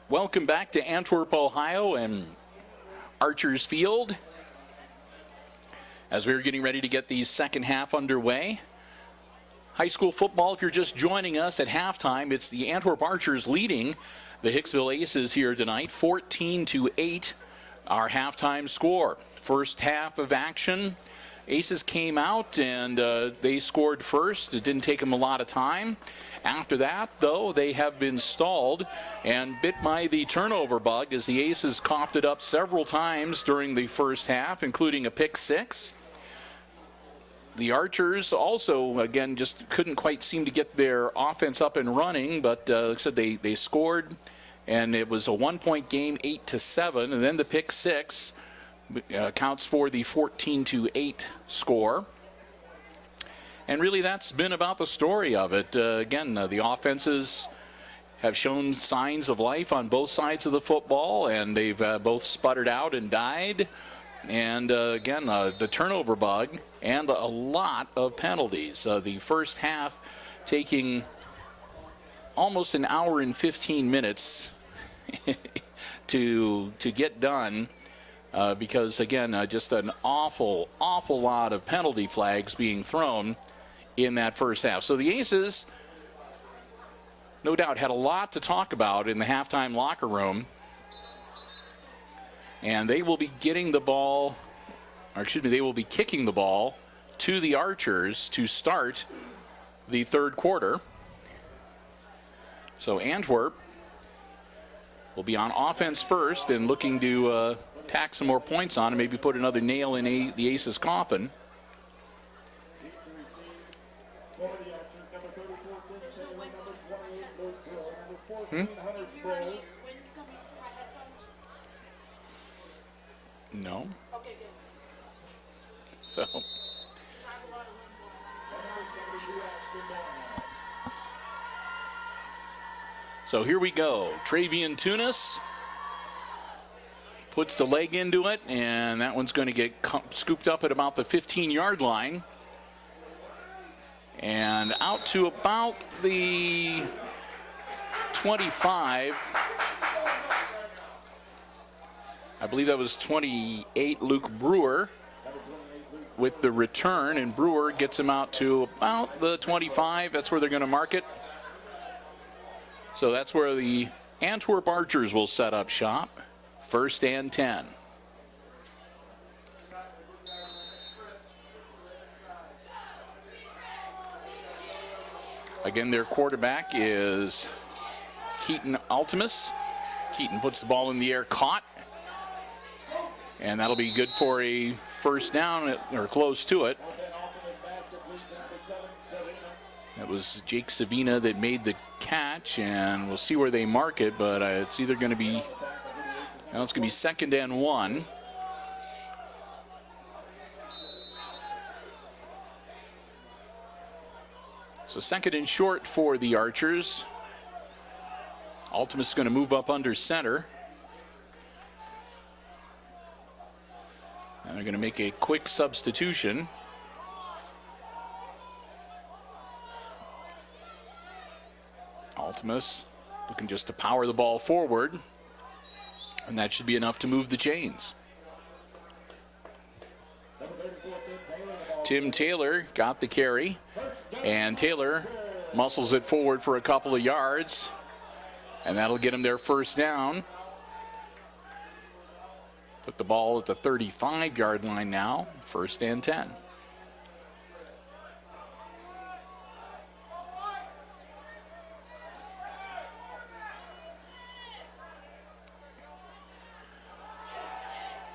Welcome back to Antwerp, Ohio, and Archers Field. As we're getting ready to get the second half underway. High school football, if you're just joining us at halftime, it's the Antwerp Archers leading the Hicksville Aces here tonight, 14-8, our halftime score. First half of action, Aces came out and they scored first. It didn't take them a lot of time. After that, though, they have been stalled and bit by the turnover bug as the Aces coughed it up several times during the first half, including a pick six. The Archers also, again, just couldn't quite seem to get their offense up and running, but like I said, they scored, and it was a one-point game, 8-7, and then the pick six counts for the 14-8 score. And really, that's been about the story of it. Again, the offenses have shown signs of life on both sides of the football, and they've both sputtered out and died. And again, the turnover bug and a lot of penalties. The first half taking almost an hour and 15 minutes to get done. Because, again, just an awful lot of penalty flags being thrown in that first half. So the Aces, no doubt, had a lot to talk about in the halftime locker room. And they will be getting the ball, or excuse me, they will be kicking the ball to the Archers to start the third quarter. So Antwerp will be on offense first and looking to tack some more points on and maybe put another nail in the Aces' coffin. No. Okay, good. So here we go. Travian Tunis puts the leg into it, and that one's going to get scooped up at about the 15-yard line. And out to about the 25. I believe that was 28, Luke Brewer, with the return, and Brewer gets him out to about the 25. That's where they're going to mark it. So that's where the Antwerp Archers will set up shop. First and 10. Again, their quarterback is Keaton Altimus. Keaton puts the ball in the air, caught. And that'll be good for a first down, or close to it. That was Jake Savina that made the catch, and we'll see where they mark it, but it's either going to be, well, it's going to be second and 1. So second and short for the Archers. Altimus is going to move up under center. And they're going to make a quick substitution. Altimus looking just to power the ball forward. And that should be enough to move the chains. Tim Taylor got the carry. And Taylor muscles it forward for a couple of yards. And that'll get him their first down. Put the ball at the 35-yard line now, 1st and 10.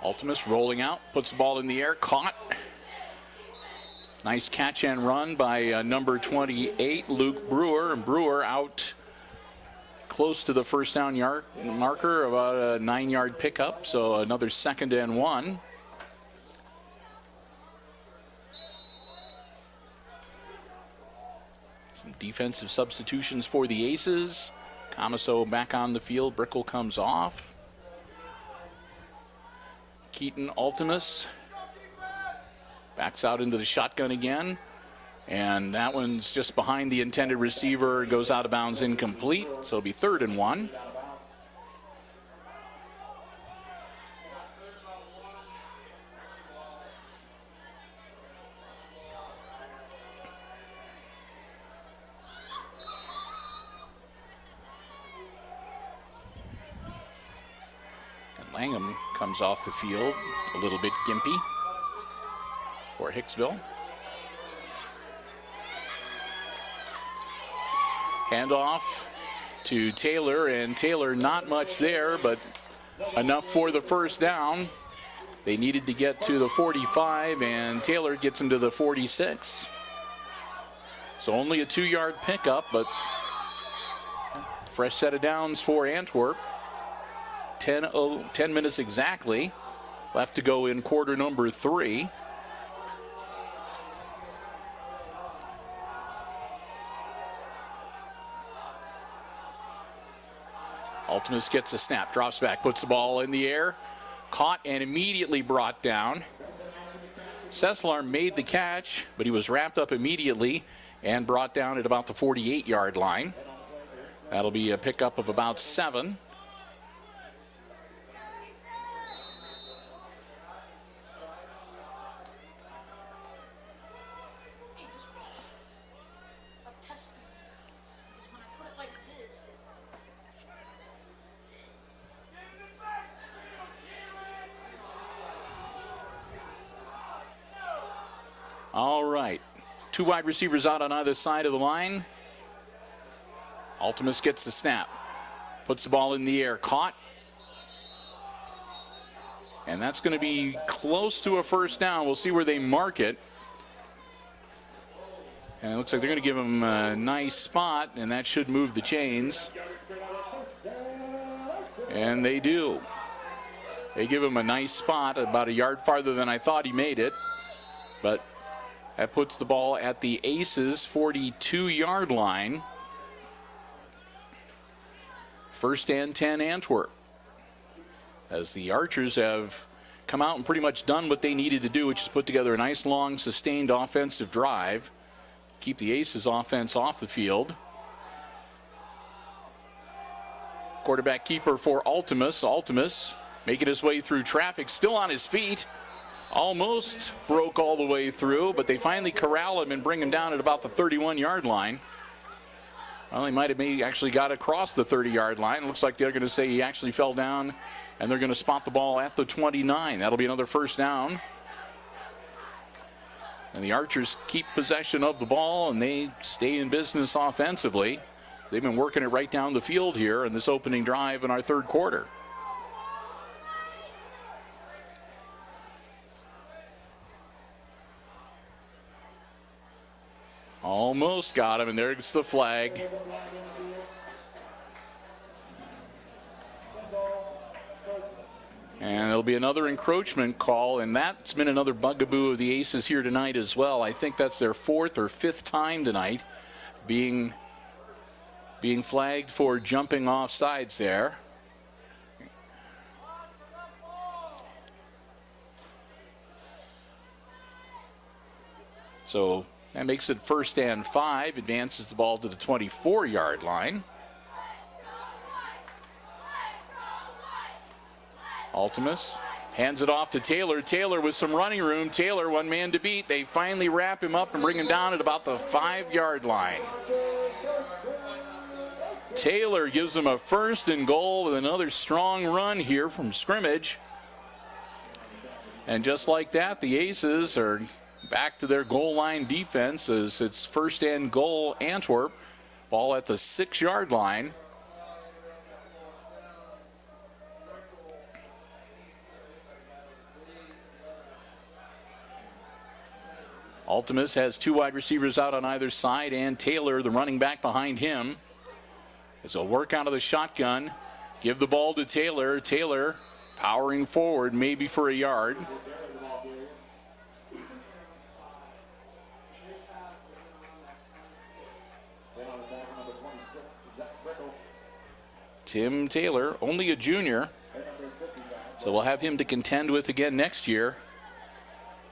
Ultimus rolling out, puts the ball in the air, caught. Nice catch and run by number 28, Luke Brewer. And Brewer out close to the first down marker, about a 9-yard pickup. So another 2nd and 1. Some defensive substitutions for the Aces. Camaso back on the field. Brickle comes off. Keaton Ultimus backs out into the shotgun again, and that one's just behind the intended receiver, goes out of bounds, incomplete, so it'll be 3rd and 1. Langham comes off the field, a little bit gimpy for Hicksville. Handoff to Taylor, and Taylor not much there, but enough for the 1st down. They needed to get to the 45, and Taylor gets him to the 46. So only a 2-yard pickup, but fresh set of downs for Antwerp. 10 minutes exactly left to go in quarter number 3. Ultimus gets a snap, drops back, puts the ball in the air, caught and immediately brought down. Sessler made the catch, but he was wrapped up immediately and brought down at about the 48-yard line. That'll be a pickup of about 7. All right, 2 wide receivers out on either side of the line. Ultimus gets the snap, puts the ball in the air, caught. And that's going to be close to a 1st down. We'll see where they mark it. And it looks like they're going to give him a nice spot, and that should move the chains. And they do. They give him a nice spot, about a yard farther than I thought he made it. But that puts the ball at the Aces' 42-yard line. 1st and 10 Antwerp. As the Archers have come out and pretty much done what they needed to do, which is put together a nice, long, sustained offensive drive. Keep the Aces' offense off the field. Quarterback keeper for Ultimus. Ultimus making his way through traffic, still on his feet. Almost broke all the way through, but they finally corral him and bring him down at about the 31-yard line. Well, he might have actually got across the 30-yard line. Looks like they're going to say he actually fell down, and they're going to spot the ball at the 29. That'll be another 1st down. And the Archers keep possession of the ball, and they stay in business offensively. They've been working it right down the field here in this opening drive in our 3rd quarter. Almost got him, and there's the flag. And it'll be another encroachment call, and that's been another bugaboo of the Aces here tonight as well. I think that's their 4th or 5th time tonight being flagged for jumping off sides there. So that makes it 1st and 5, advances the ball to the 24-yard line. Ultimus hands it off to Taylor. Taylor with some running room. Taylor, one man to beat. They finally wrap him up and bring him down at about the 5-yard line. Taylor gives them a 1st and goal with another strong run here from scrimmage. And just like that, the Aces are back to their goal line defense as it's first and goal, Antwerp. Ball at the 6-yard line. Ultimus has 2 wide receivers out on either side, and Taylor, the running back, behind him. As they'll work out of the shotgun, give the ball to Taylor. Taylor powering forward, maybe for a yard. Tim Taylor, only a junior, so we'll have him to contend with again next year.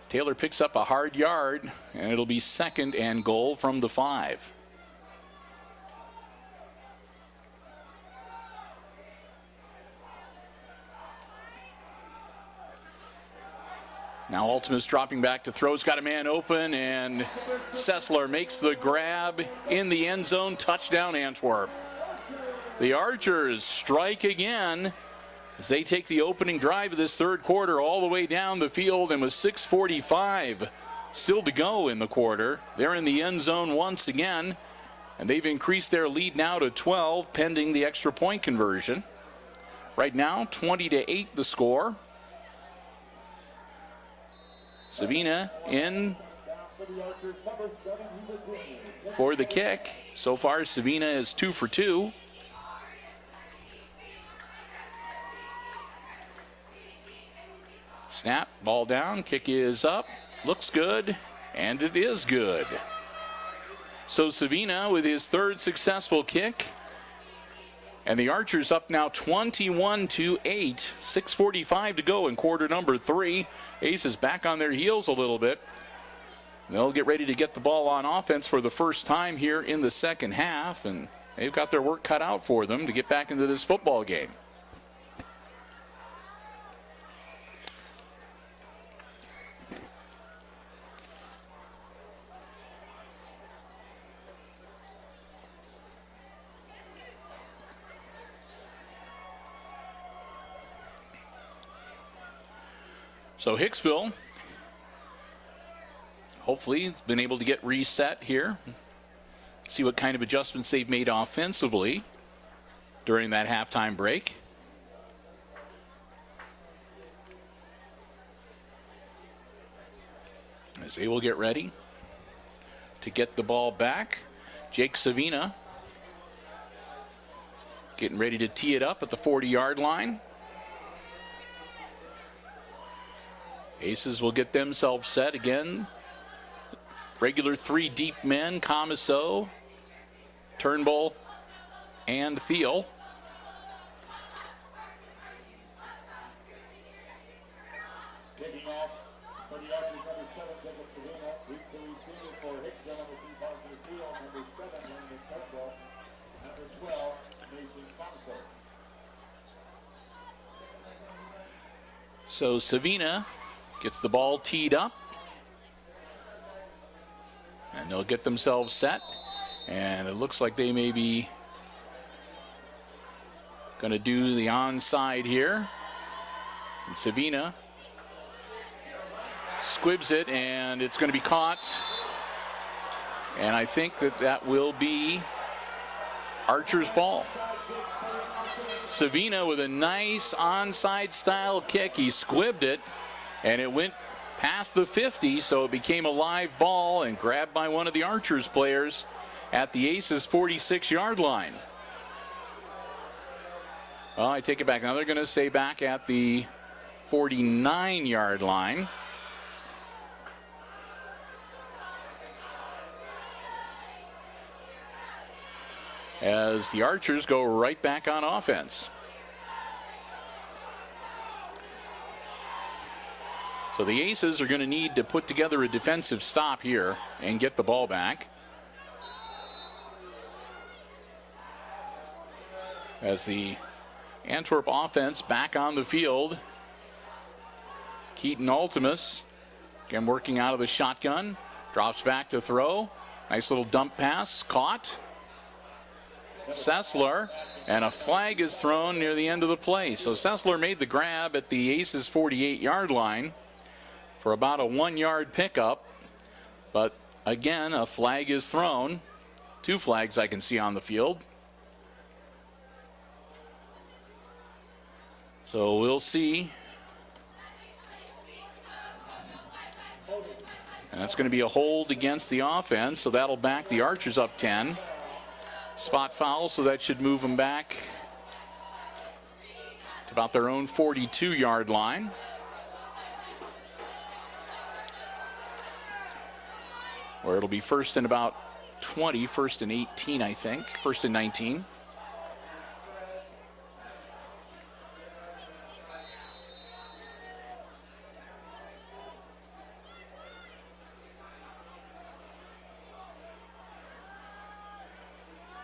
Taylor picks up a hard yard, and it'll be second and goal from the 5. Now Ultimus dropping back to throw. He's got a man open, and Sessler makes the grab in the end zone. Touchdown, Antwerp. The Archers strike again as they take the opening drive of this third quarter all the way down the field, and with 6:45 still to go in the quarter, they're in the end zone once again, and they've increased their lead now to 12 pending the extra point conversion. Right now, 20-8 the score. Savina in for the kick. So far, Savina is 2 for 2. Snap, ball down, kick is up, looks good, and it is good. So Savina with his 3rd successful kick, and the Archers up now 21-8, 6:45 to go in quarter number 3. Aces back on their heels a little bit. They'll get ready to get the ball on offense for the first time here in the second half, and they've got their work cut out for them to get back into this football game. So Hicksville, hopefully, been able to get reset here. See what kind of adjustments they've made offensively during that halftime break. As they will get ready to get the ball back. Jake Savina getting ready to tee it up at the 40-yard line. Aces will get themselves set again. Regular 3 deep men, Comiso, Turnbull, and Thiel. Taking off for the Archers, number 7, Jacob Savina. Week 32 for Hicksville, number 3, Varsity Football. Number 7, Landon Turnbull. Number 12, Mason Comiso. So Savina gets the ball teed up, and they'll get themselves set, and it looks like they may be going to do the onside here. And Savina squibs it, and it's going to be caught, and I think that will be Archer's ball. Savina with a nice onside style kick. He squibbed it, and it went past the 50, so it became a live ball and grabbed by one of the Archers players at the Aces 46-yard line. Well, I take it back. Now they're going to say back at the 49-yard line. As the Archers go right back on offense. So the Aces are going to need to put together a defensive stop here and get the ball back. As the Antwerp offense back on the field. Keaton Ultimus, again working out of the shotgun. Drops back to throw. Nice little dump pass, caught. Sessler, and a flag is thrown near the end of the play. So Sessler made the grab at the Aces 48-yard line. for about a 1-yard pickup. But again, a flag is thrown. 2 flags I can see on the field. So we'll see. And that's going to be a hold against the offense, so that'll back the Archers up 10. Spot foul, so that should move them back to about their own 42-yard line. Where it'll be first and about 20, first and 18, I think, first and 19.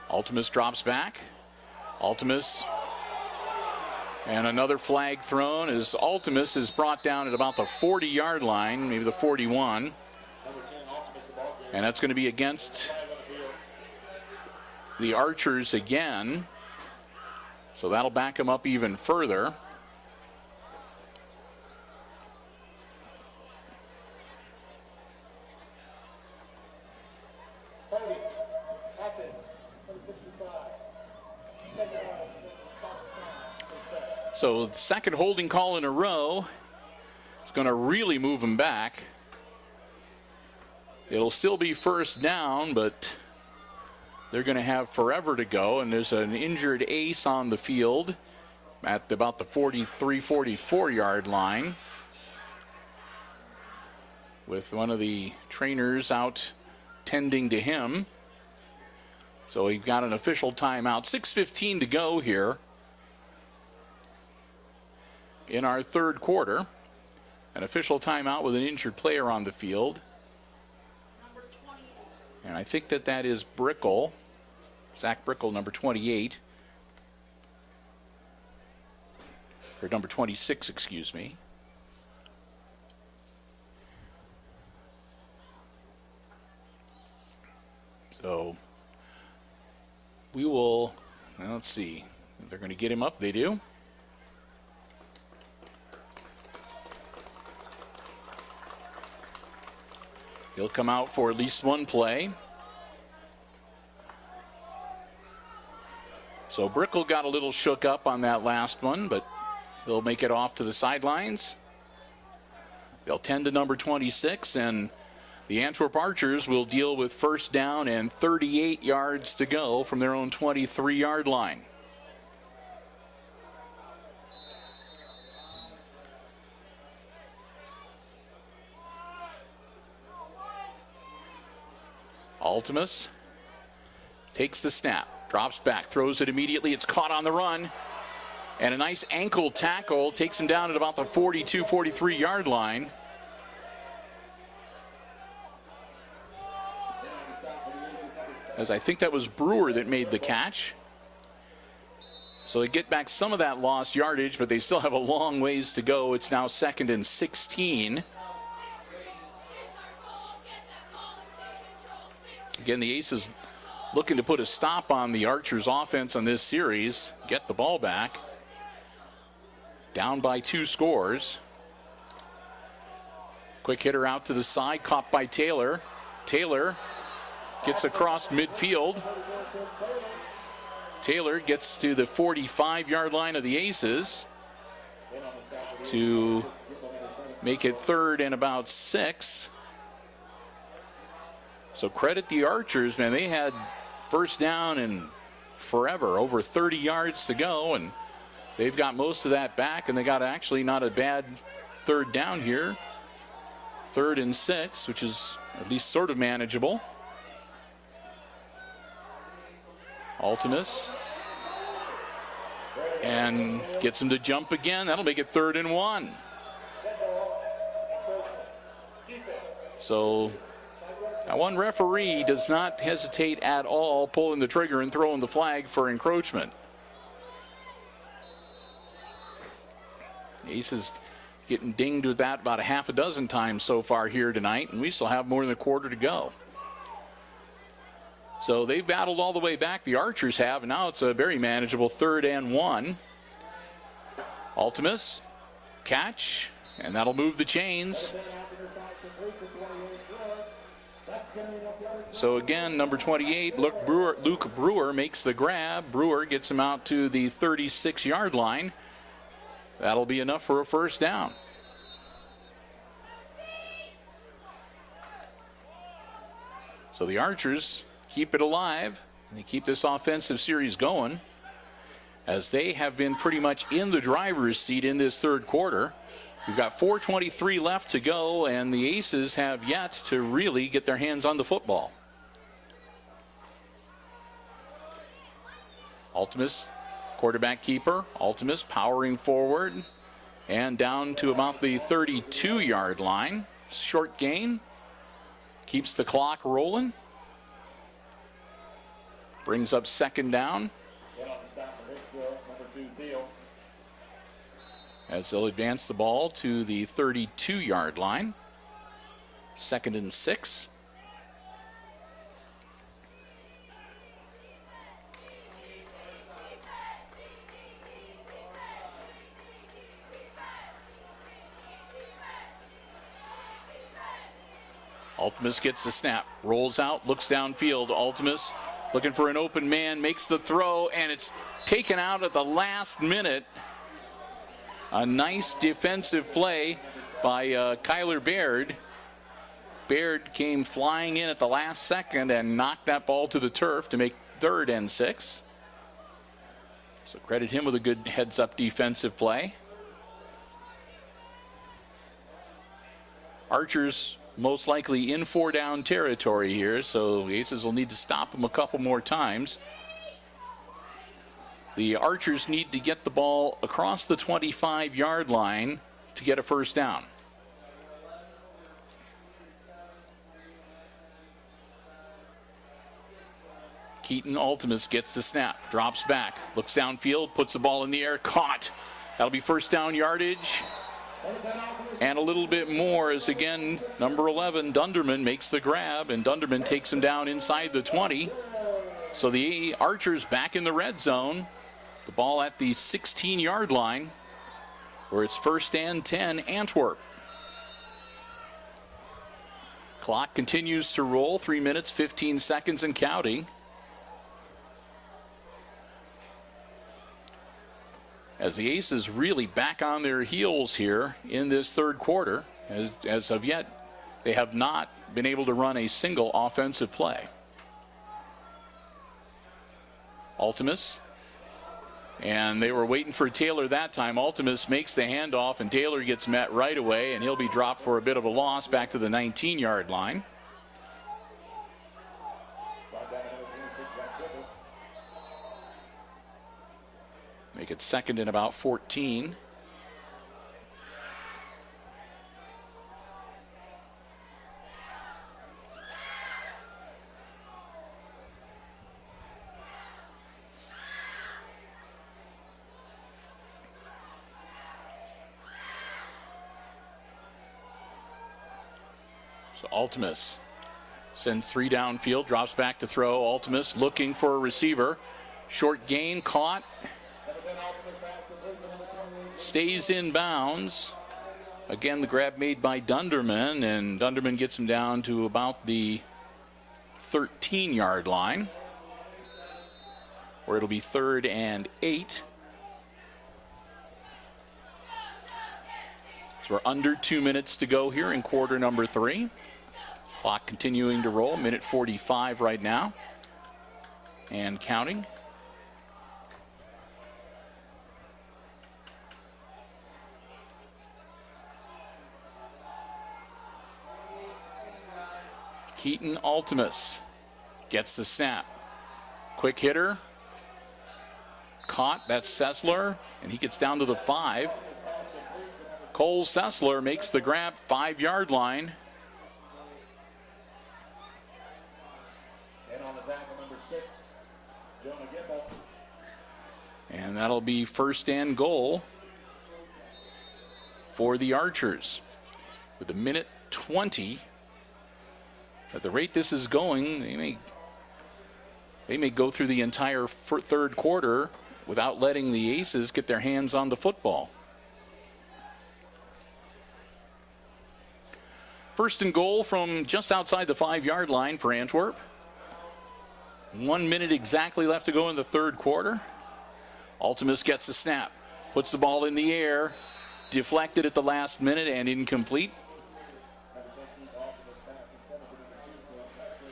Ultimus drops back. Ultimus, and another flag thrown as Ultimus is brought down at about the 40-yard line, maybe the 41. And that's going to be against the Archers again. So that'll back them up even further. So the second holding call in a row is going to really move them back. It'll still be first down, but they're going to have forever to go. And there's an injured ace on the field at about the 43, 44-yard line, with one of the trainers out tending to him. So we've got an official timeout. 6:15 to go here in our third quarter. An official timeout with an injured player on the field. And I think that is Brickle, Zach Brickle, number 28. Or number 26, excuse me. So we will, well, let's see. If they're going to get him up, they do. He'll come out for at least one play. So Brickle got a little shook up on that last one, but he'll make it off to the sidelines. They'll tend to number 26, and the Antwerp Archers will deal with first down and 38 yards to go from their own 23-yard line. Ultimus takes the snap, drops back, throws it immediately. It's caught on the run. And a nice ankle tackle takes him down at about the 42, 43-yard line. As I think that was Brewer that made the catch. So they get back some of that lost yardage, but they still have a long ways to go. It's now 2nd and 16. Again, the Aces looking to put a stop on the Archers' offense on this series, get the ball back. Down by 2 scores. Quick hitter out to the side, caught by Taylor. Taylor gets across midfield. Taylor gets to the 45-yard line of the Aces to make it 3rd and about 6. So credit the Archers, man. They had first down and forever, over 30 yards to go, and they've got most of that back, and they got actually not a bad 3rd down here. 3rd and 6, which is at least sort of manageable. Ultimus. And gets him to jump again. That'll make it 3rd and 1. So that one referee does not hesitate at all pulling the trigger and throwing the flag for encroachment. Aces getting dinged with that about a half a dozen times so far here tonight, and we still have more than a quarter to go. So they've battled all the way back, the Archers have, and now it's a very manageable 3rd and 1. Ultimus, catch, and that'll move the chains. So again, number 28, Luke Brewer makes the grab. Brewer gets him out to the 36-yard line. That'll be enough for a first down. So the Archers keep it alive. They keep this offensive series going, as they have been pretty much in the driver's seat in this third quarter. We've got 4:23 left to go, and the Aces have yet to really get their hands on the football. Ultimus, quarterback keeper. Ultimus powering forward and down to about the 32-yard line. Short gain. Keeps the clock rolling. Brings up second down. As they'll advance the ball to the 32-yard line. 2nd and 6. Ultimus gets the snap, rolls out, looks downfield. Ultimus looking for an open man, makes the throw, and it's taken out at the last minute. A nice defensive play by Kyler Baird. Baird came flying in at the last second and knocked that ball to the turf to make 3rd and 6. So credit him with a good heads-up defensive play. Archers most likely in 4-down territory here, so the Aces will need to stop them a couple more times. The Archers need to get the ball across the 25-yard line to get a first down. Keaton Ultimus gets the snap, drops back, looks downfield, puts the ball in the air, caught. That'll be first down yardage. And a little bit more as, again, number 11, Dunderman, makes the grab, and Dunderman takes him down inside the 20. So the Archers back in the red zone. The ball at the 16-yard line, where it's 1st and 10, Antwerp. Clock continues to roll, 3 minutes, 15 seconds and counting. As the Aces really back on their heels here in this third quarter. As of yet, they have not been able to run a single offensive play. Ultimus. And they were waiting for Taylor that time. Ultimus makes the handoff, and Taylor gets met right away, and he'll be dropped for a bit of a loss back to the 19-yard line. Make it 2nd and about 14. So Ultimus sends 3 downfield, drops back to throw. Ultimus looking for a receiver. Short gain, caught. Stays in bounds. Again, the grab made by Dunderman, and Dunderman gets him down to about the 13-yard line, where it'll be 3rd and 8. So we're under 2 minutes to go here in quarter number 3. Clock continuing to roll, minute 45 right now, and counting. Keaton Ultimus gets the snap. Quick hitter. Caught. That's Sessler. And he gets down to the 5. Cole Sessler makes the grab, 5-yard line. And on the tackle, number 6, Jonah Gimble. And that'll be 1st and goal for the Archers. With a minute 20. At the rate this is going, they may go through the entire third quarter without letting the Aces get their hands on the football. first and goal from just outside the 5-yard line for Antwerp. 1 minute exactly left to go in the third quarter. Ultimus gets the snap, puts the ball in the air, deflected at the last minute and incomplete.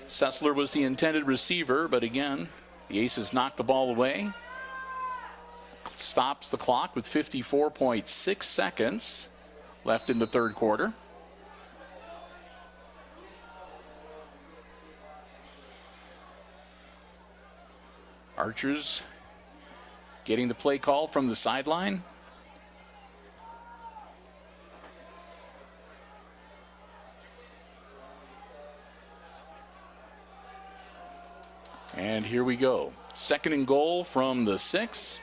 Sessler was the intended receiver, but again, the Aces knocked the ball away. Stops the clock with 54.6 seconds left in the third quarter. Archers getting the play call from the sideline. And here we go. Second and goal from the 6.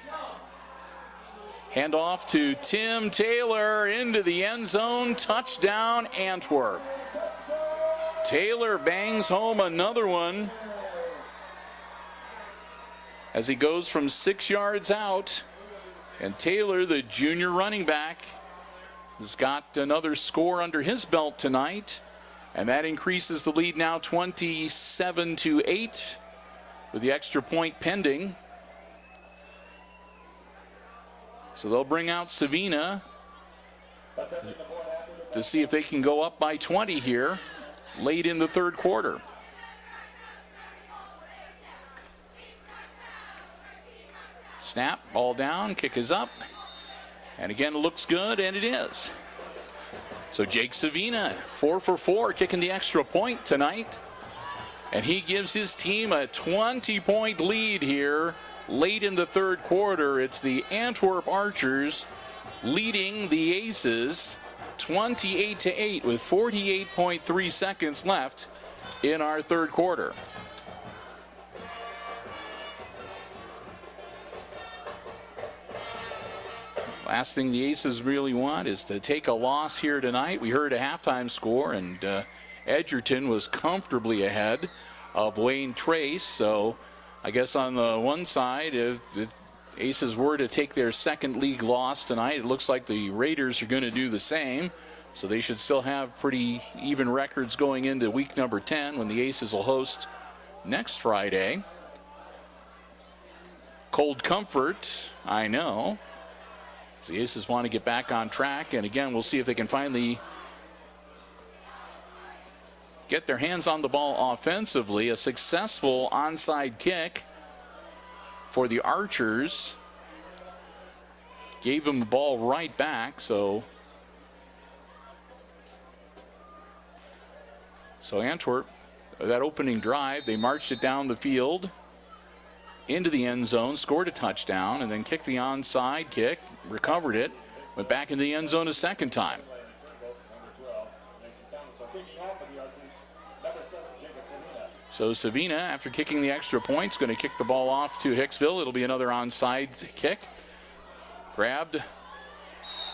Handoff to Tim Taylor into the end zone. Touchdown, Antwerp. Taylor bangs home another one as he goes from 6 yards out. And Taylor, the junior running back, has got another score under his belt tonight. And that increases the lead now 27-8 with the extra point pending. So they'll bring out Savina to see if they can go up by 20 here late in the third quarter. Snap, ball down, kick is up. And again, it looks good, and it is. So Jake Savina, 4 for 4, kicking the extra point tonight. And he gives his team a 20-point lead here late in the third quarter. It's the Antwerp Archers leading the Aces 28-8 with 48.3 seconds left in our third quarter. Last thing the Aces really want is to take a loss here tonight. We heard a halftime score, and Edgerton was comfortably ahead of Wayne Trace. So I guess on the one side, if the Aces were to take their second league loss tonight, it looks like the Raiders are going to do the same. So they should still have pretty even records going into week number 10 when the Aces will host next Friday. Cold comfort, I know. The Aces want to get back on track, and again, we'll see if they can finally get their hands on the ball offensively. A successful onside kick for the Archers gave them the ball right back. So Antwerp, that opening drive, they marched it down the field into the end zone, scored a touchdown, and then kicked the onside kick, recovered it, went back in the end zone a second time. So Savina, after kicking the extra point, is going to kick the ball off to Hicksville. It'll be another onside kick. Grabbed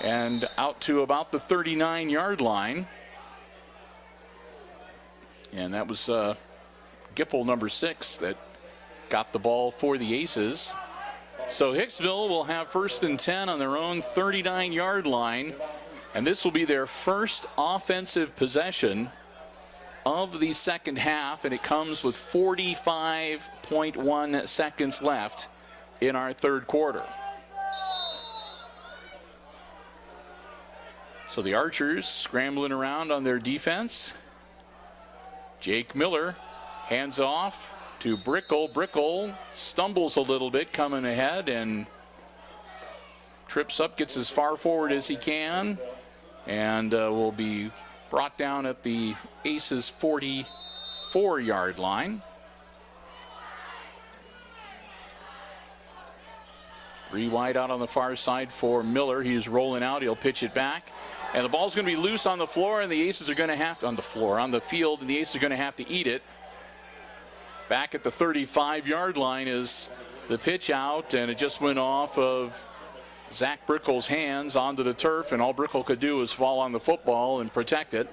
and out to about the 39-yard line. And that was Gipple, number 6, that got the ball for the Aces. So Hicksville will have first and 10 on their own 39-yard line. And this will be their first offensive possession of the second half, and it comes with 45.1 seconds left in our third quarter. So the Archers scrambling around on their defense. Jake Miller hands off to Brickle. Brickle stumbles a little bit coming ahead and trips up, gets as far forward as he can, and will be brought down at the Aces 44-yard line. 3 wide out on the far side for Miller. He's rolling out. He'll pitch it back. And the ball's going to be loose on the floor, and the Aces are going to have to, on the field, and the Aces are going to have to eat it. Back at the 35-yard line is the pitch out, and it just went off of Zach Brickle's hands onto the turf, and all Brickle could do was fall on the football and protect it.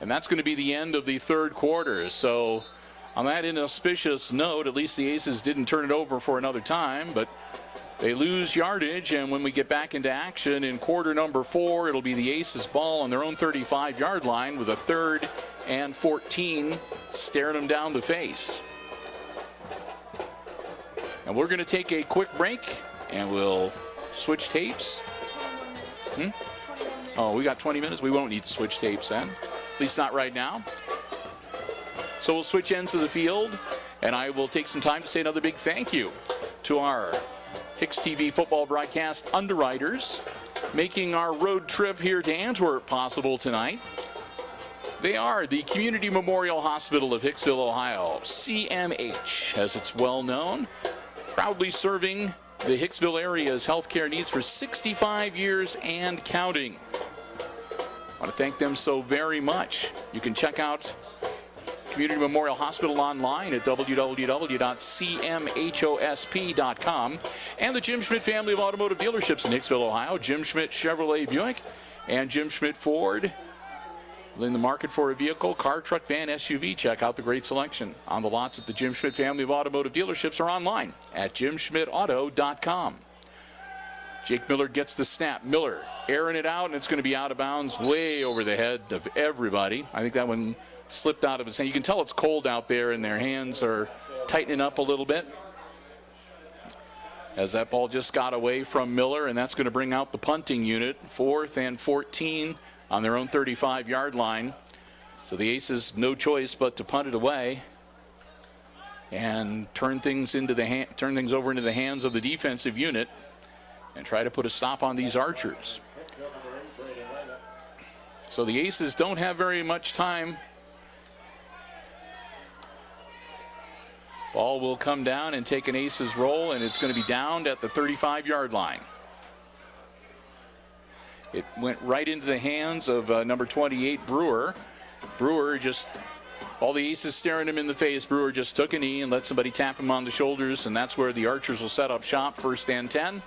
And that's going to be the end of the third quarter. So on that inauspicious note, at least the Aces didn't turn it over for another time, but They lose yardage, and when we get back into action in quarter number 4, it'll be the Aces ball on their own 35-yard line with a 3rd and 14 staring them down the face. And we're going to take a quick break, and we'll switch tapes. Oh, we got 20 minutes? We won't need to switch tapes then. At least not right now. So we'll switch ends of the field, and I will take some time to say another big thank you to our HIX-TV football broadcast underwriters, making our road trip here to Antwerp possible tonight. They are the Community Memorial Hospital of Hicksville, Ohio, CMH, as it's well known, proudly serving the Hicksville area's healthcare needs for 65 years and counting. I want to thank them so very much. You can check out Community Memorial Hospital online at www.cmhosp.com, and the Jim Schmidt family of automotive dealerships in Hicksville, Ohio, Jim Schmidt Chevrolet Buick and Jim Schmidt Ford. In the market for a vehicle, car, truck, van, SUV, check out the great selection on the lots at the Jim Schmidt family of automotive dealerships or online at jimschmidtauto.com. Jake Miller gets the snap. Miller airing it out, and it's going to be out of bounds way over the head of everybody. I think that one slipped out of his hand. You can tell it's cold out there, and their hands are tightening up a little bit as that ball just got away from Miller, and that's going to bring out the punting unit. 4th and 14 on their own 35-yard line. So the Aces, no choice but to punt it away and turn things over into the hands of the defensive unit and try to put a stop on these Archers. So the Aces don't have very much time. Ball will come down and take an Aces roll, and it's going to be downed at the 35-yard line. It went right into the hands of number 28, Brewer. Brewer just, all the Aces staring him in the face, Brewer just took a knee and let somebody tap him on the shoulders, and that's where the Archers will set up shop. 1st and 10,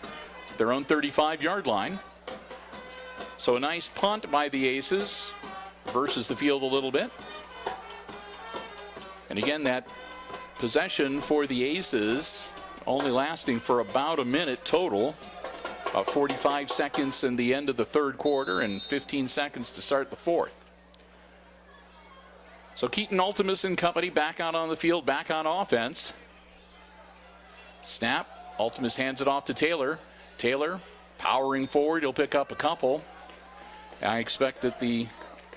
their own 35-yard line. So a nice punt by the Aces, versus the field a little bit. And again, that possession for the Aces only lasting for about a minute total. About 45 seconds in the end of the 3rd quarter and 15 seconds to start the 4th. So Keaton Ultimus and company back out on the field, back on offense. Snap. Ultimus hands it off to Taylor. Taylor powering forward. He'll pick up a couple. I expect that the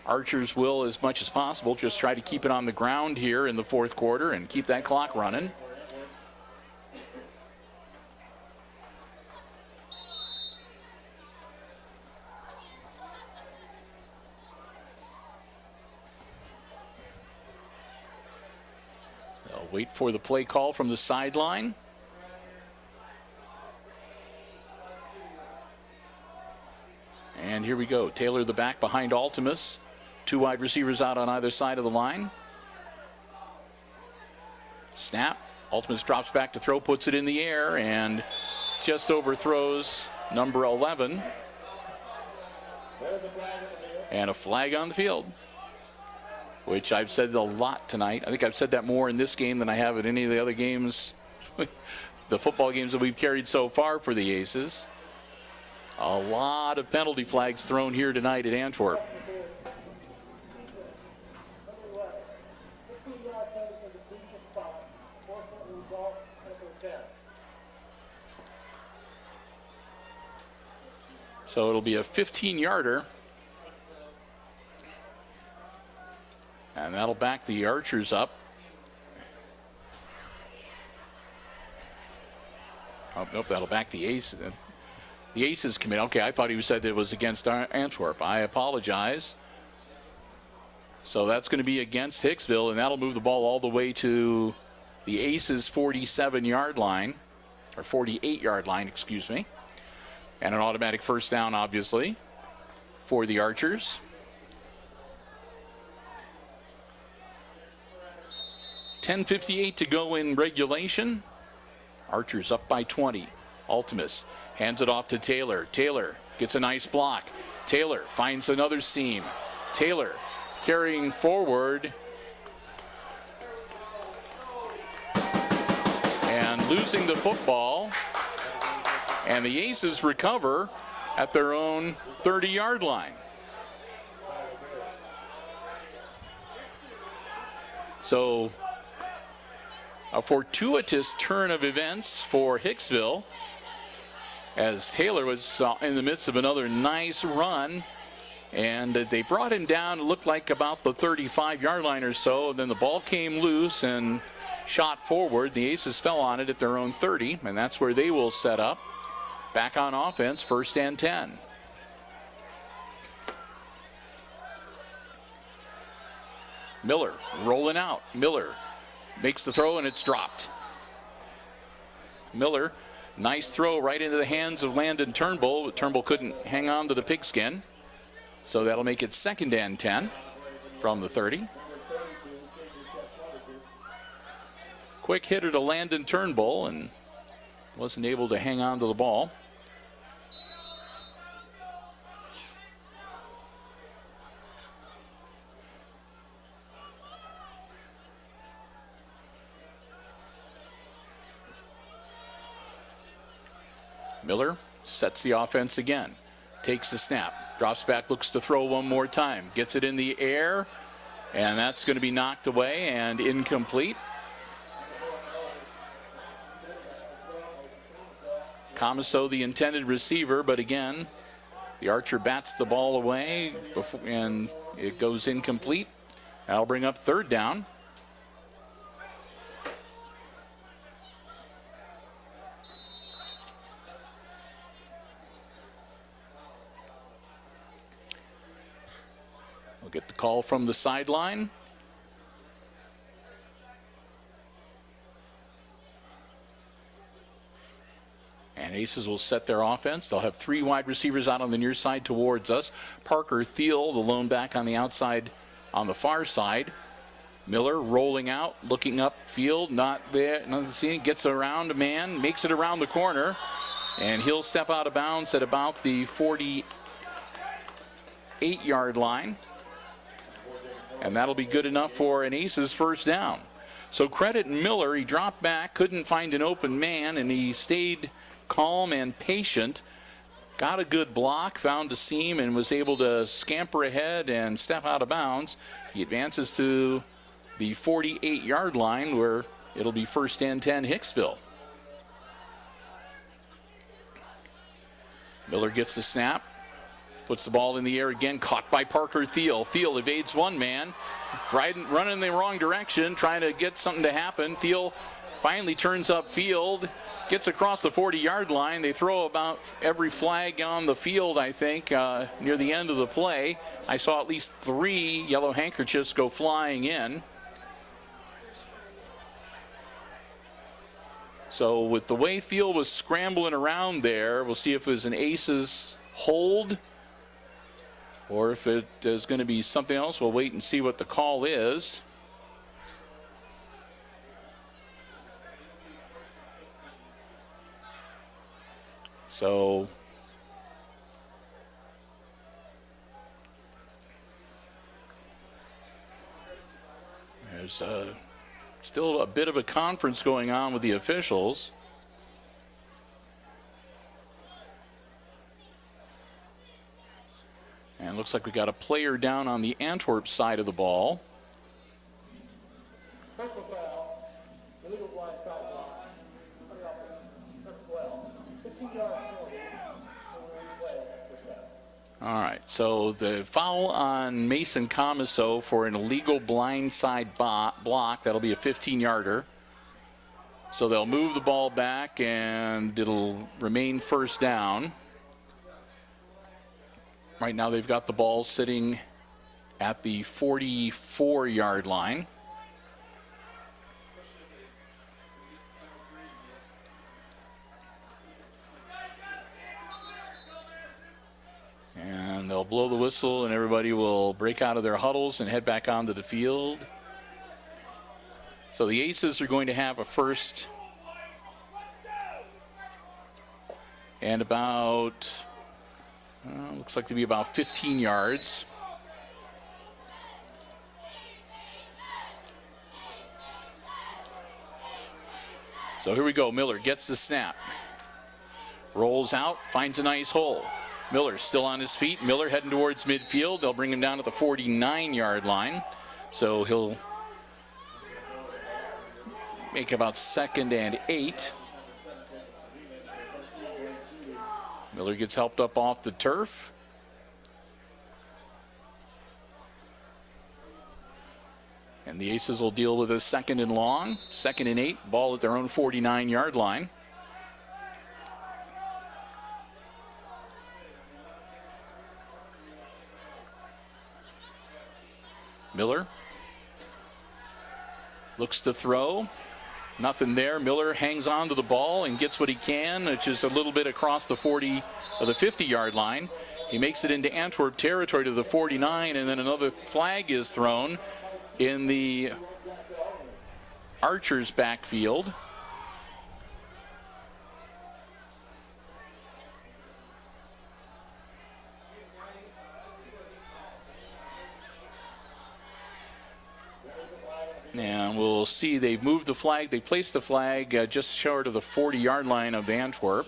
Archers will, as much as possible, just try to keep it on the ground here in the 4th quarter and keep that clock running. They'll wait for the play call from the sideline. And here we go. Taylor the back behind Ultimus. 2 wide receivers out on either side of the line. Snap. Ultimus drops back to throw, puts it in the air, and just overthrows number 11. And a flag on the field, which I've said a lot tonight. I think I've said that more in this game than I have in any of the other games, the football games that we've carried so far for the Aces. A lot of penalty flags thrown here tonight at Antwerp. So it'll be a 15-yarder. And that'll back the Archers up. Oh, nope, that'll back the Aces. The Aces commit. Okay, I thought he said it was against Antwerp. I apologize. So that's going to be against Hicksville, and that'll move the ball all the way to the Aces' 47-yard line, or 48-yard line, excuse me. And an automatic first down, obviously, for the Archers. 10:58 to go in regulation. Archers up by 20. Ultimus hands it off to Taylor. Taylor gets a nice block. Taylor finds another seam. Taylor carrying forward and losing the football. And the Aces recover at their own 30-yard line. So a fortuitous turn of events for Hicksville, as Taylor was in the midst of another nice run, and they brought him down. It looked like about the 35-yard line or so, and then the ball came loose and shot forward. The Aces fell on it at their own 30, and that's where they will set up. Back on offense, 1st and 10. Miller rolling out. Miller makes the throw, and it's dropped. Miller, nice throw right into the hands of Landon Turnbull, but Turnbull couldn't hang on to the pigskin. So that'll make it 2nd and 10 from the 30. Quick hitter to Landon Turnbull, and wasn't able to hang on to the ball. Miller sets the offense again. Takes the snap. Drops back, looks to throw one more time. Gets it in the air, and that's going to be knocked away and incomplete. Comiso, the intended receiver, but again, the Archer bats the ball away and it goes incomplete. That'll bring up 3rd down. We'll get the call from the sideline. And Aces will set their offense. They'll have 3 wide receivers out on the near side towards us. Parker Thiel, the lone back on the outside on the far side. Miller rolling out, looking upfield, not there, nothing seen. Gets around a man, makes it around the corner, and he'll step out of bounds at about the 48-yard line. And that'll be good enough for an Aces 1st down. So credit Miller. He dropped back, couldn't find an open man, and he stayed calm and patient. Got a good block, found a seam, and was able to scamper ahead and step out of bounds. He advances to the 48-yard line, where it'll be 1st and 10 Hicksville. Miller gets the snap. Puts the ball in the air again, caught by Parker Thiel. Thiel evades one man, running in the wrong direction, trying to get something to happen. Thiel finally turns upfield, gets across the 40-yard line. They throw about every flag on the field, I think, near the end of the play. I saw at least 3 yellow handkerchiefs go flying in. So with the way Thiel was scrambling around there, we'll see if it was an Aces hold or if it is going to be something else. We'll wait and see what the call is. So there's still a bit of a conference going on with the officials. And it looks like we got a player down on the Antwerp side of the ball. Personal foul, illegal blind side block, on the offense, number 12, 15-yard penalty, play, first down. All right, so the foul on Mason Comiso for an illegal blindside block. That'll be a 15-yarder. So they'll move the ball back, and it'll remain 1st down. Right now they've got the ball sitting at the 44-yard line. And they'll blow the whistle, and everybody will break out of their huddles and head back onto the field. So the Aces are going to have a 1st and about, looks like to be about 15 yards. So here we go. Miller gets the snap. Rolls out, finds a nice hole. Miller still on his feet. Miller heading towards midfield. They'll bring him down at the 49-yard line. So he'll make about 2nd and 8. Miller gets helped up off the turf. And the Aces will deal with a 2nd and long. 2nd and 8. Ball at their own 49-yard line. Miller looks to throw. Nothing there. Miller hangs on to the ball and gets what he can, which is a little bit across the 40 or the 50-yard line. He makes it into Antwerp territory to the 49, and then another flag is thrown in the Archers' backfield. And we'll see they've moved the flag. They placed the flag just short of the 40-yard line of Antwerp.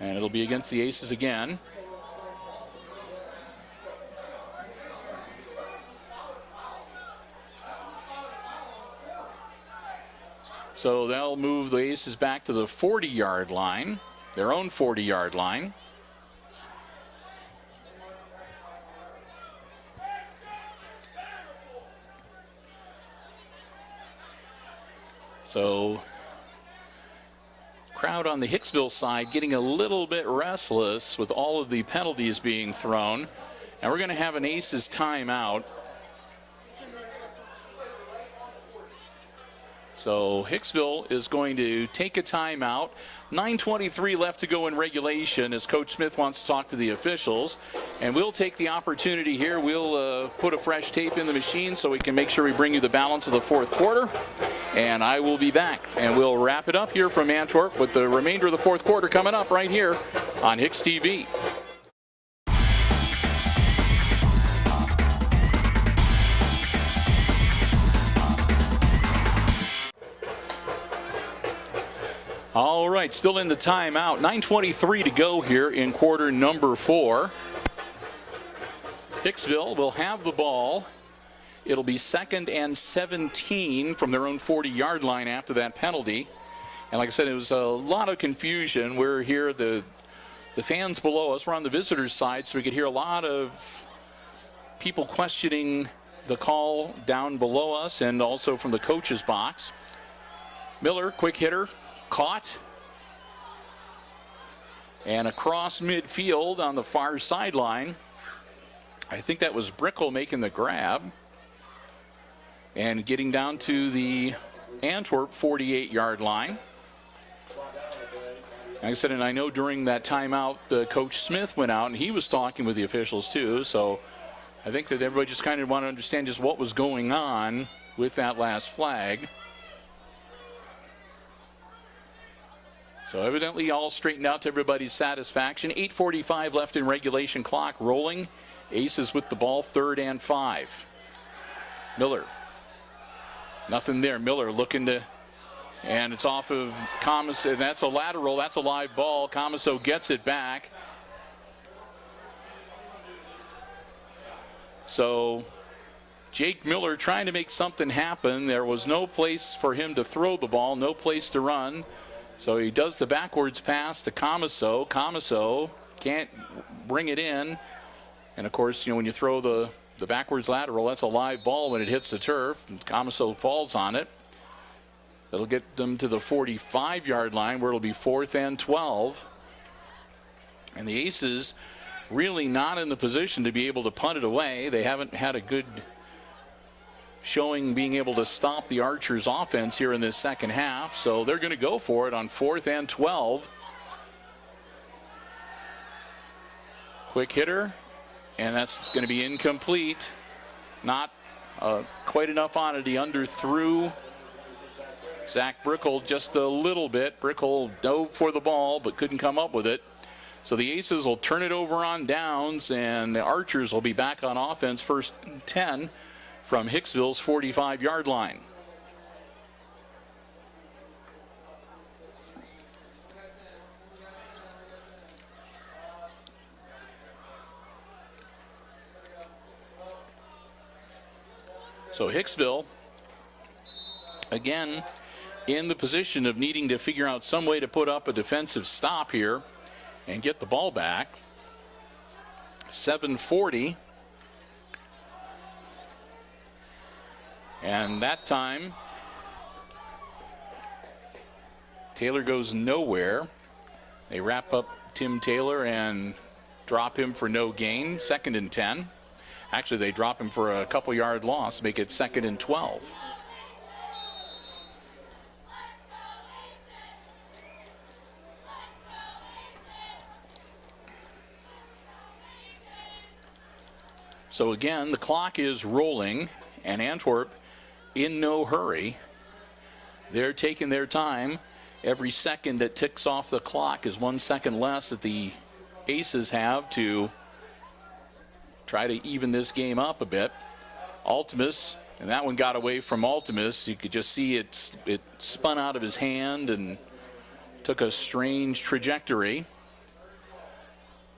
And it'll be against the Aces again. So they'll move the Aces back to the 40-yard line, their own 40-yard line. So crowd on the Hicksville side getting a little bit restless with all of the penalties being thrown. And we're going to have an Aces timeout. So Hicksville is going to take a timeout. 9:23 left to go in regulation as Coach Smith wants to talk to the officials. And we'll take the opportunity here. We'll put a fresh tape in the machine so we can make sure we bring you the balance of the 4th quarter. And I will be back. And we'll wrap it up here from Antwerp with the remainder of the 4th quarter coming up right here on HIX-TV. All right, still in the timeout. 9:23 to go here in quarter number 4. Hicksville will have the ball. It'll be 2nd and 17 from their own 40-yard line after that penalty. And like I said, it was a lot of confusion. We're here, the fans below us, we're on the visitors' side, so we could hear a lot of people questioning the call down below us and also from the coach's box. Miller, quick hitter. Caught. And across midfield on the far sideline, I think that was Brickle making the grab. And getting down to the Antwerp 48-yard line. Like I said, and I know during that timeout, Coach Smith went out and he was talking with the officials too. So I think that everybody just kind of wanted to understand just what was going on with that last flag. So evidently all straightened out to everybody's satisfaction. 8:45 left in regulation, clock rolling. Aces with the ball, 3rd and 5. Miller. Nothing there. Miller looking to, and it's off of Comiso. That's a lateral. That's a live ball. Comiso gets it back. So Jake Miller trying to make something happen. There was no place for him to throw the ball, no place to run. So he does the backwards pass to Comiso. Comiso can't bring it in. And, of course, you know, when you throw the backwards lateral, that's a live ball when it hits the turf. Comiso falls on it. That'll get them to the 45-yard line where it'll be 4th and 12. And the Aces really not in the position to be able to punt it away. They haven't had a good showing being able to stop the Archers offense here in this second half. So they're going to go for it on 4th and 12. Quick hitter, and that's going to be incomplete. Not quite enough on it. He underthrew Zach Brickle just a little bit. Brickle dove for the ball but couldn't come up with it. So the Aces will turn it over on downs, and the Archers will be back on offense, first and 10 from Hicksville's 45-yard line. So Hicksville, again, in the position of needing to figure out some way to put up a defensive stop here and get the ball back. 7:40. And that time, Taylor goes nowhere. They wrap up Tim Taylor and drop him for no gain. 2nd and 10. Actually, they drop him for a couple-yard loss, make it 2nd and 12. So again, the clock is rolling, and Antwerp in no hurry. They're taking their time. Every second that ticks off the clock is 1 second less that the Aces have to try to even this game up a bit. Ultimus, and that one got away from Ultimus. You could just see it spun out of his hand and took a strange trajectory.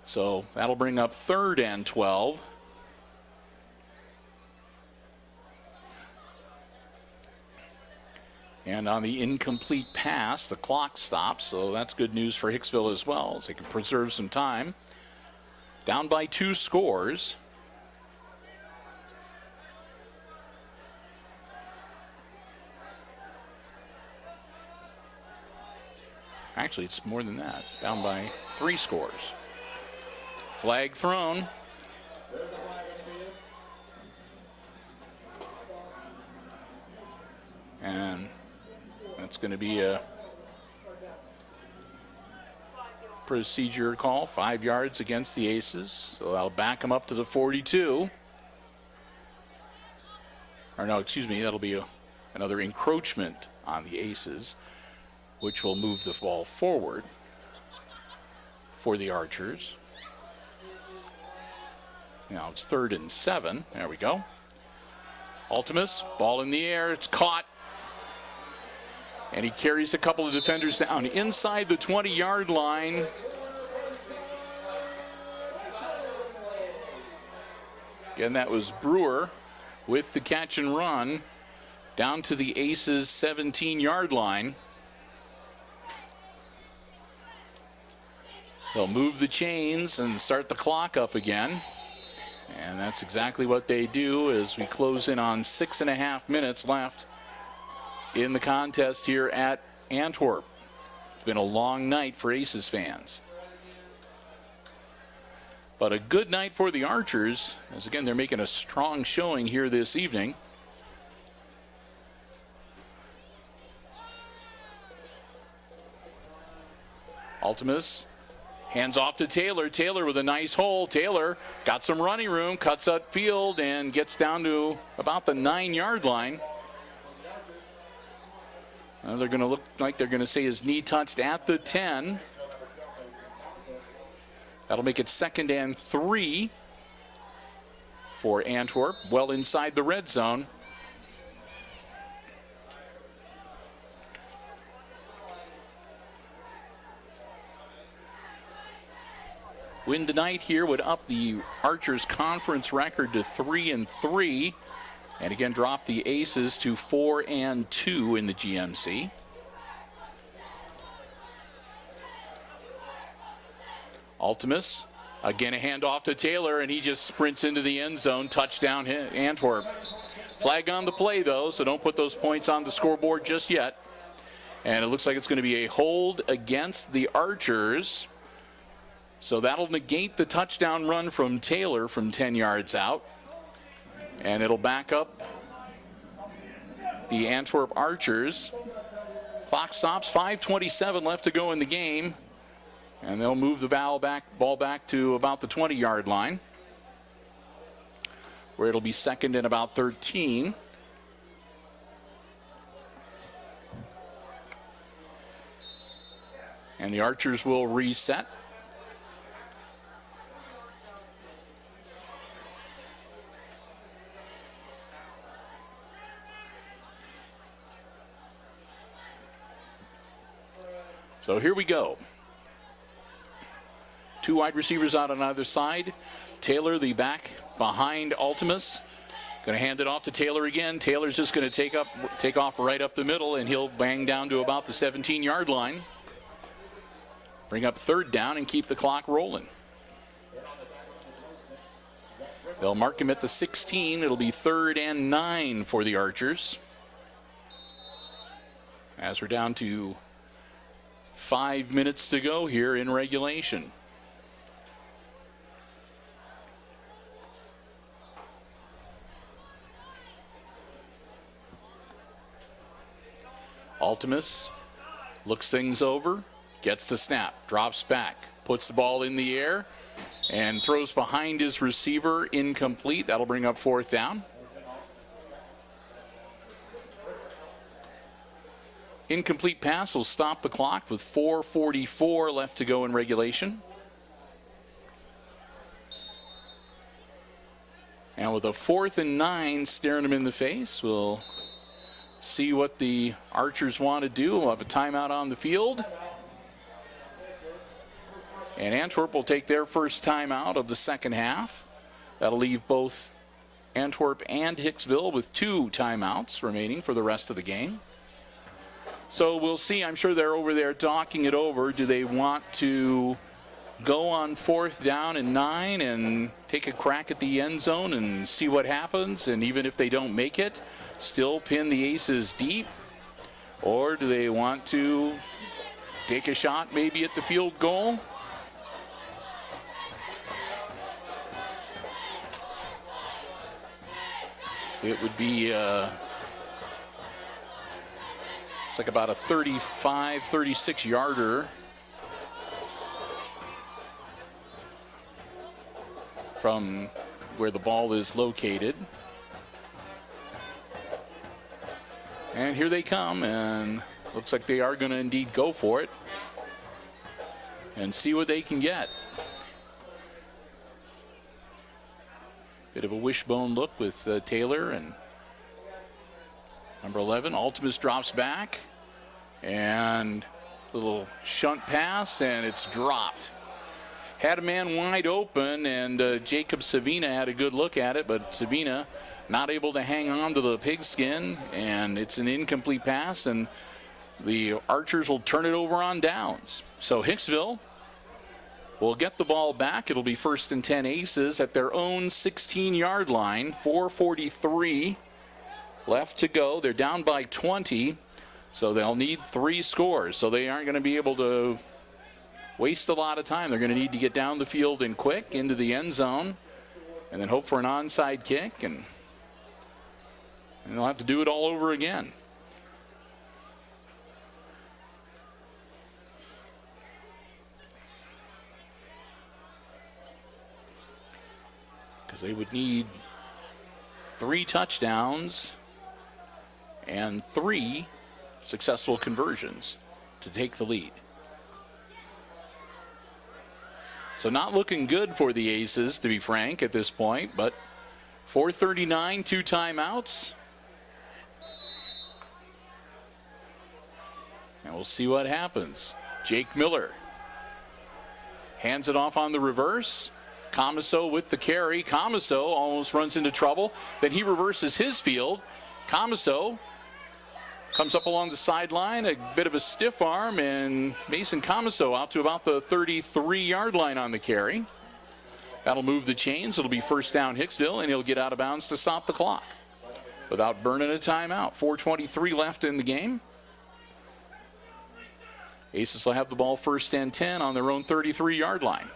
So that'll bring up 3rd and 12. And on the incomplete pass, the clock stops, so that's good news for Hicksville as well, as they can preserve some time. Down by 2 scores. Actually, it's more than that. Down by 3 scores. Flag thrown. And that's going to be a procedure call, 5 yards against the Aces. So that'll back them up to the 42. Or no, excuse me, that'll be another encroachment on the Aces, which will move the ball forward for the Archers. Now it's 3rd and 7. There we go. Ultimus, ball in the air. It's caught. And he carries a couple of defenders down inside the 20-yard line. Again, that was Brewer with the catch and run down to the Aces' 17-yard line. They'll move the chains and start the clock up again. And that's exactly what they do as we close in on 6.5 minutes left in the contest here at Antwerp. It's been a long night for Aces fans. But a good night for the Archers, as again they're making a strong showing here this evening. Ultimus hands off to Taylor. Taylor with a nice hole. Taylor got some running room, cuts upfield, and gets down to about the 9-yard line. They're going to look like they're going to say his knee touched at the 10. That'll make it 2nd and 3 for Antwerp, well inside the red zone. Win tonight here would up the Archers' conference record to 3-3. And again, drop the Aces to 4-2 in the GMC. Ultimus, again a handoff to Taylor, and he just sprints into the end zone. Touchdown Antwerp. Flag on the play, though, so don't put those points on the scoreboard just yet. And it looks like it's going to be a hold against the Archers. So that'll negate the touchdown run from Taylor from 10 yards out. And it'll back up the Antwerp Archers. Clock stops, 5:27 left to go in the game. And they'll move the ball back to about the 20-yard line, where it'll be 2nd and about 13. And the Archers will reset. So here we go. Two wide receivers out on either side. Taylor, the back behind Ultimus. Going to hand it off to Taylor again. Taylor's just going to take off right up the middle, and he'll bang down to about the 17-yard line. Bring up third down and keep the clock rolling. They'll mark him at the 16. It'll be 3rd and 9 for the Archers. As we're down to 5 minutes to go here in regulation. Ultimus looks things over, gets the snap, drops back, puts the ball in the air, and throws behind his receiver, incomplete. That'll bring up 4th down. Incomplete pass will stop the clock with 4:44 left to go in regulation. And with a 4th and 9 staring him in the face, we'll see what the Archers want to do. We'll have a timeout on the field. And Antwerp will take their first timeout of the second half. That'll leave both Antwerp and Hicksville with 2 timeouts remaining for the rest of the game. So we'll see. I'm sure they're over there talking it over. Do they want to go on 4th down and 9 and take a crack at the end zone and see what happens? And even if they don't make it, still pin the Aces deep? Or do they want to take a shot maybe at the field goal? It would be it's like about a 35, 36 yarder from where the ball is located. And here they come, and looks like they are going to indeed go for it and see what they can get. Bit of a wishbone look with Taylor and number 11. Ultimus drops back, and a little shunt pass, and it's dropped. Had a man wide open, and Jacob Savina had a good look at it, but Savina not able to hang on to the pigskin, and it's an incomplete pass, and the Archers will turn it over on downs. So Hicksville will get the ball back. It'll be 1st and 10 Aces at their own 16-yard line. 4:43 left to go. They're down by 20, so they'll need 3 scores. So they aren't going to be able to waste a lot of time. They're going to need to get down the field and quick into the end zone, and then hope for an onside kick, and they'll have to do it all over again. Because they would need 3 touchdowns and 3 successful conversions to take the lead. So not looking good for the Aces, to be frank, at this point, but 4:39, 2 timeouts. And we'll see what happens. Jake Miller hands it off on the reverse. Comiso with the carry. Comiso almost runs into trouble. Then he reverses his field. Comiso comes up along the sideline, a bit of a stiff arm, and Mason Comiso out to about the 33-yard line on the carry. That'll move the chains. It'll be 1st down Hicksville, and he'll get out of bounds to stop the clock without burning a timeout. 4:23 left in the game. Aces will have the ball 1st and 10 on their own 33-yard line.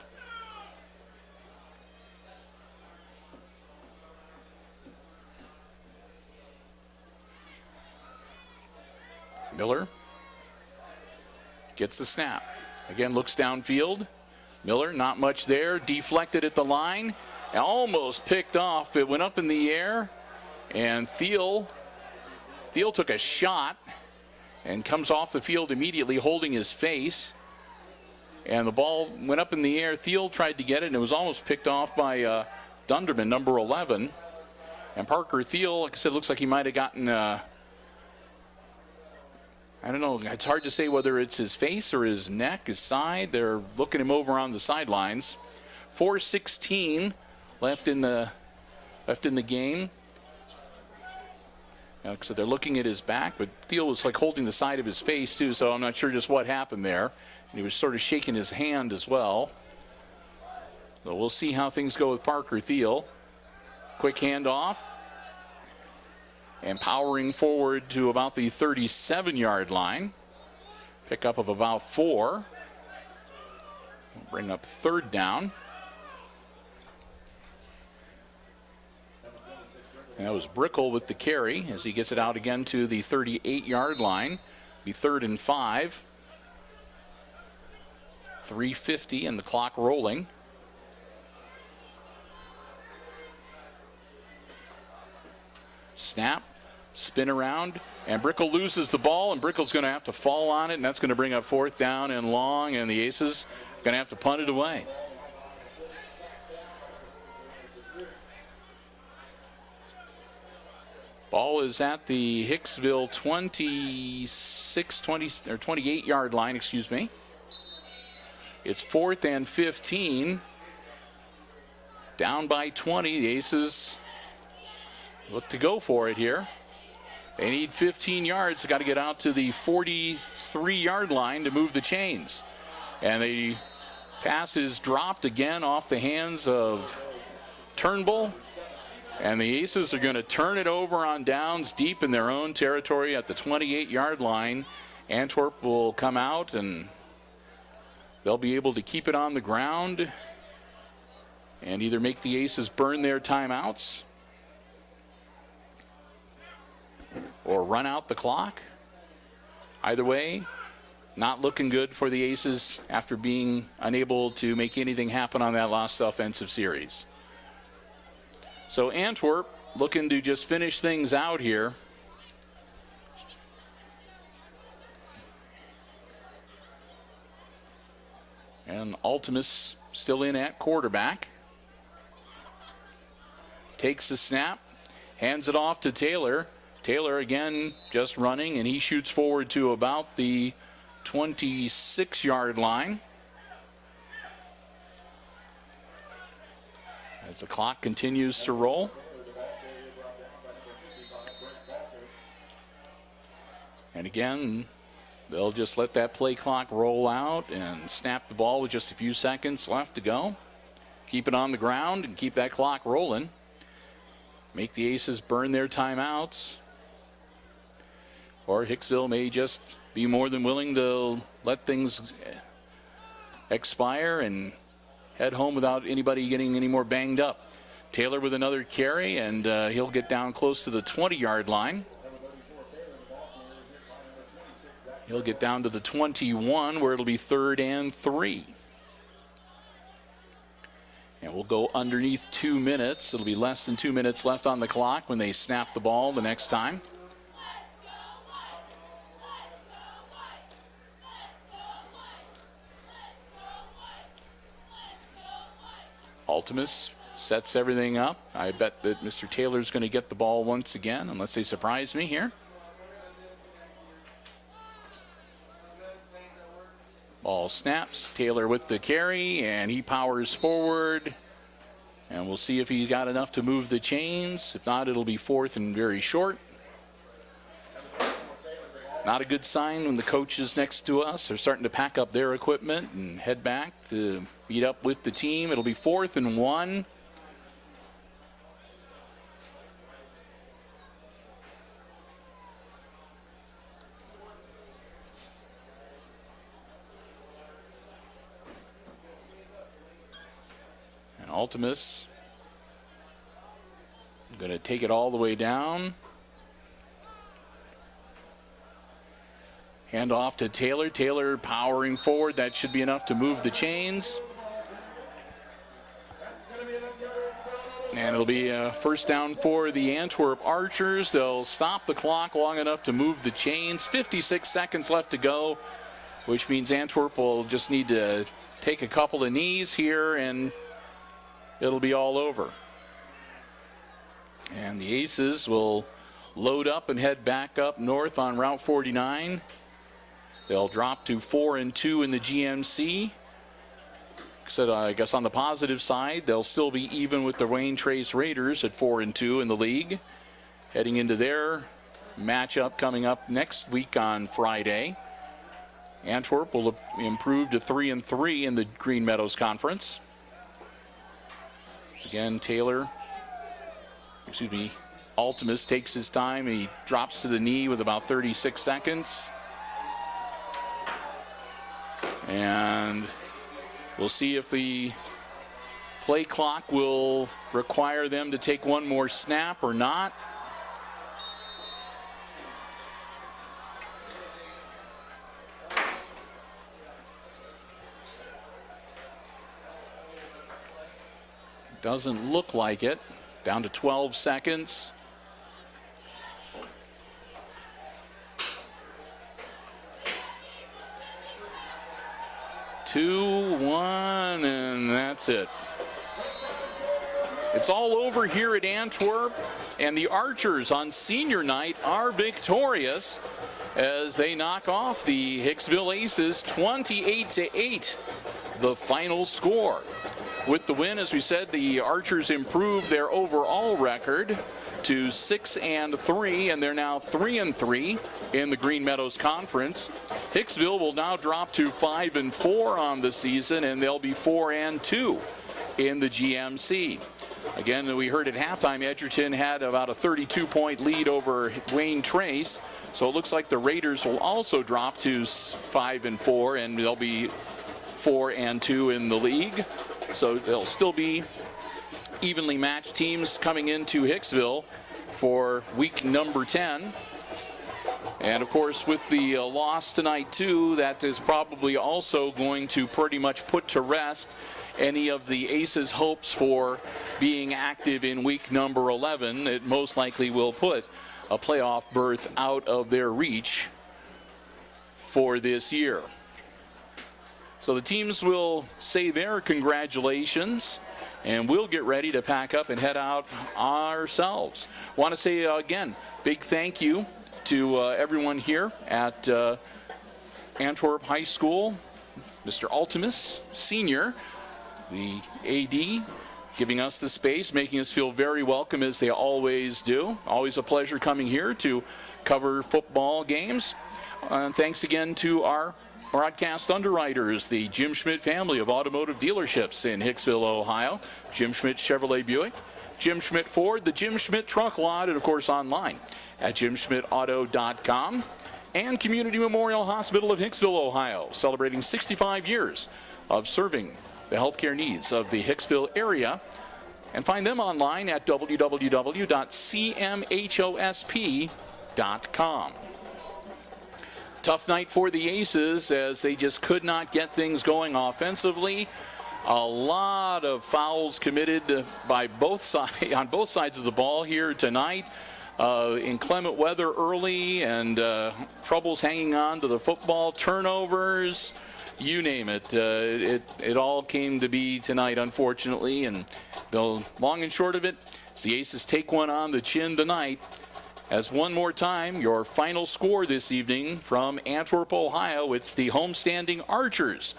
Miller gets the snap. Again, looks downfield. Miller, not much there. Deflected at the line. Almost picked off. It went up in the air. And Thiel took a shot and comes off the field immediately holding his face. And the ball went up in the air. Thiel tried to get it, and it was almost picked off by Dunderman, number 11. And Parker Thiel, like I said, looks like he might have gotten I don't know. It's hard to say whether it's his face or his neck, his side. They're looking him over on the sidelines. 4:16 left in the game. So they're looking at his back, but Thiel was like holding the side of his face too, so I'm not sure just what happened there. And he was sort of shaking his hand as well. So we'll see how things go with Parker Thiel. Quick handoff. And powering forward to about the 37-yard line. Pickup of about 4. We'll bring up 3rd down. And that was Brickle with the carry as he gets it out again to the 38-yard line. Be 3rd and 5. 3:50 and the clock rolling. Snap, spin around, and Brickle loses the ball, and Brickle's going to have to fall on it, and that's going to bring up 4th down and long, and the Aces are going to have to punt it away. Ball is at the Hicksville 28-yard line, excuse me. It's 4th and 15. Down by 20, the Aces look to go for it here. They need 15 yards. They've got to get out to the 43-yard line to move the chains. And the pass is dropped again off the hands of Turnbull. And the Aces are going to turn it over on downs deep in their own territory at the 28-yard line. Antwerp will come out and they'll be able to keep it on the ground and either make the Aces burn their timeouts or run out the clock. Either way, not looking good for the Aces after being unable to make anything happen on that last offensive series. So Antwerp looking to just finish things out here. And Ultimus still in at quarterback. Takes the snap, hands it off to Taylor. Taylor again just running, and he shoots forward to about the 26-yard line. As the clock continues to roll. And again, they'll just let that play clock roll out and snap the ball with just a few seconds left to go. Keep it on the ground and keep that clock rolling. Make the Aces burn their timeouts. Or Hicksville may just be more than willing to let things expire and head home without anybody getting any more banged up. Taylor with another carry, and he'll get down close to the 20-yard line. He'll get down to the 21, where it'll be 3rd and 3. And we'll go underneath 2 minutes. It'll be less than 2 minutes left on the clock when they snap the ball the next time. Ultimus sets everything up. I bet that Mr. Taylor's going to get the ball once again, unless they surprise me here. Ball snaps. Taylor with the carry, and he powers forward. And we'll see if he got enough to move the chains. If not, it'll be 4th and very short. Not a good sign when the coaches next to us are starting to pack up their equipment and head back to meet up with the team. It'll be 4th and 1. And Ultimus going to take it all the way down. Hand off to Taylor. Taylor powering forward. That should be enough to move the chains. And it'll be a 1st down for the Antwerp Archers. They'll stop the clock long enough to move the chains. 56 seconds left to go, which means Antwerp will just need to take a couple of knees here and it'll be all over. And the Aces will load up and head back up north on Route 49 They'll drop to 4-2 in the GMC. So I guess on the positive side, they'll still be even with the Wayne Trace Raiders at 4-2 in the league. Heading into their matchup coming up next week on Friday. Antwerp will improve to 3-3 in the Green Meadows Conference. So again, Ultimus takes his time. He drops to the knee with about 36 seconds. And we'll see if the play clock will require them to take one more snap or not. Doesn't look like it. Down to 12 seconds. Two, one, and that's it. It's all over here at Antwerp, and the Archers on senior night are victorious as they knock off the Hicksville Aces 28-8, the final score. With the win, as we said, the Archers improved their overall record to 6-3, and they're now 3-3 in the Green Meadows Conference. Hicksville will now drop to 5-4 on the season, and they'll be 4-2 in the GMC. Again, we heard at halftime, Edgerton had about a 32-point lead over Wayne Trace, so it looks like the Raiders will also drop to 5-4, and they'll be 4-2 in the league. So they'll still be evenly matched teams coming into Hicksville for week number 10. And of course, with the loss tonight too, that is probably also going to pretty much put to rest any of the Aces' hopes for being active in week number 11. It most likely will put a playoff berth out of their reach for this year. So the teams will say their congratulations, and we'll get ready to pack up and head out ourselves. Want to say again, big thank you to everyone here at Antwerp High School. Mr. Ultimus, Senior, the AD, giving us the space, making us feel very welcome as they always do. Always a pleasure coming here to cover football games. Thanks again to our broadcast underwriters, the Jim Schmidt family of automotive dealerships in Hicksville, Ohio. Jim Schmidt Chevrolet Buick, Jim Schmidt Ford, the Jim Schmidt Truck Lot, and of course online at jimschmidtauto.com. And Community Memorial Hospital of Hicksville, Ohio, celebrating 65 years of serving the healthcare needs of the Hicksville area. And find them online at www.cmhosp.com. Tough night for the Aces as they just could not get things going offensively. A lot of fouls committed by both sides on both sides of the ball here tonight. Inclement weather early and troubles hanging on to the football, turnovers, you name it. It all came to be tonight, unfortunately. And the long and short of it, the Aces take one on the chin tonight. As one more time, your final score this evening from Antwerp, Ohio, it's the homestanding Archers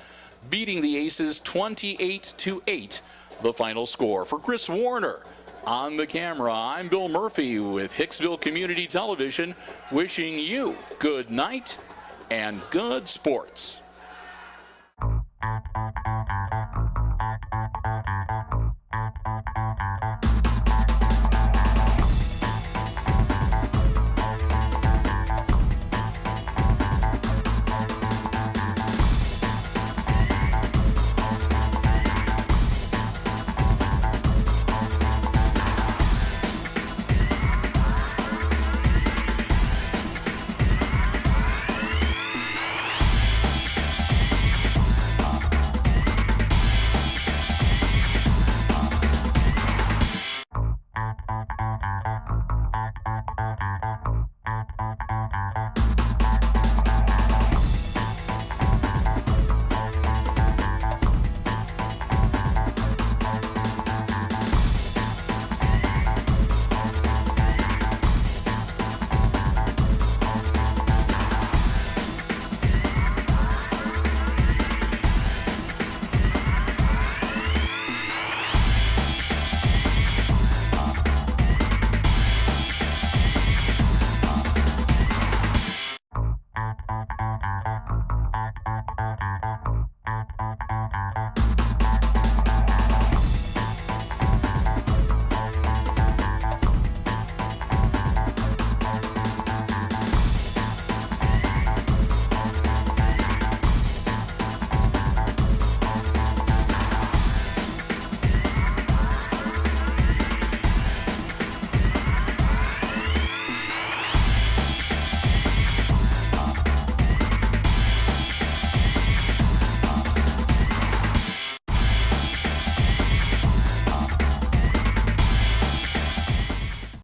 beating the Aces 28-8, the final score. For Chris Warner on the camera, I'm Bill Murphy with Hicksville Community Television, wishing you good night and good sports.